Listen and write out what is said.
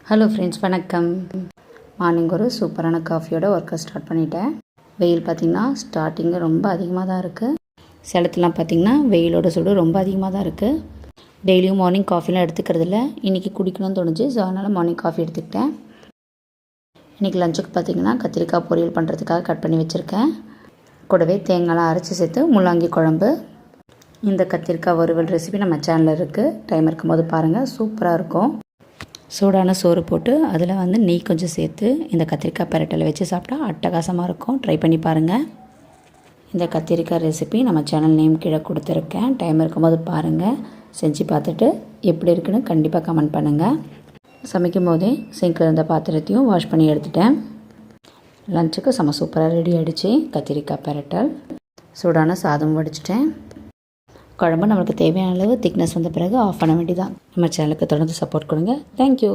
Hello friends, வணக்கம். Morning ஒரு சூப்பரான காஃபியோட ஒர்க்கை ஸ்டார்ட் பண்ணிட்டேன். வெயில் பார்த்திங்கன்னா ஸ்டார்டிங்கு ரொம்ப அதிகமாக தான் இருக்குது. சேலத்துலாம் பார்த்திங்கன்னா வெயிலோட சூடு ரொம்ப அதிகமாக தான் இருக்குது. டெய்லியும் மார்னிங் காஃபிலாம் எடுத்துக்கிறதில்ல. இன்றைக்கி குடிக்கணும்னு தோணுச்சு, ஸோ அதனால் மார்னிங் காஃபி எடுத்துக்கிட்டேன். இன்றைக்கி லஞ்சுக்கு பார்த்திங்கன்னா கத்திரிக்காய் பொரியல் பண்ணுறதுக்காக கட் பண்ணி வச்சுருக்கேன். கூடவே தேங்காய்லாம் அரைச்சி சேர்த்து முள்ளாங்கி குழம்பு. இந்த கத்திரிக்காய் வறுவல் ரெசிபி நம்ம சேனலில் இருக்குது. டைம் இருக்கும்போது பாருங்கள், சூப்பராக இருக்கும். சூடான சோறு போட்டு அதில் நெய் கொஞ்சம் சேர்த்து இந்த கத்திரிக்காய் பெரட்டலை வச்சு சாப்பிட்டா அட்டகாசமாக இருக்கும். ட்ரை பண்ணி பாருங்கள். இந்த கத்திரிக்காய் ரெசிபி நம்ம சேனல் நேம் கீழே கொடுத்துருக்கேன். டைம் இருக்கும்போது பாருங்கள், செஞ்சு பார்த்துட்டு எப்படி இருக்குன்னு கண்டிப்பாக கமெண்ட் பண்ணுங்கள். சமைக்கும் போதே சிங்கில் இருந்த பாத்திரத்தையும் வாஷ் பண்ணி எடுத்துட்டேன். லஞ்சுக்கு செம சூப்பராக ரெடி ஆகிடுச்சு. கத்திரிக்காய் பெரட்டல், சூடான சாதம் வடிச்சிட்டேன். குழம்பு நம்மளுக்கு தேவையான அளவு திக்னஸ் வந்த பிறகு ஆஃப் பண்ண வேண்டியதான். நம்ம சேனலுக்கு தொடர்ந்து சப்போர்ட் கொடுங்க. தேங்க்யூ.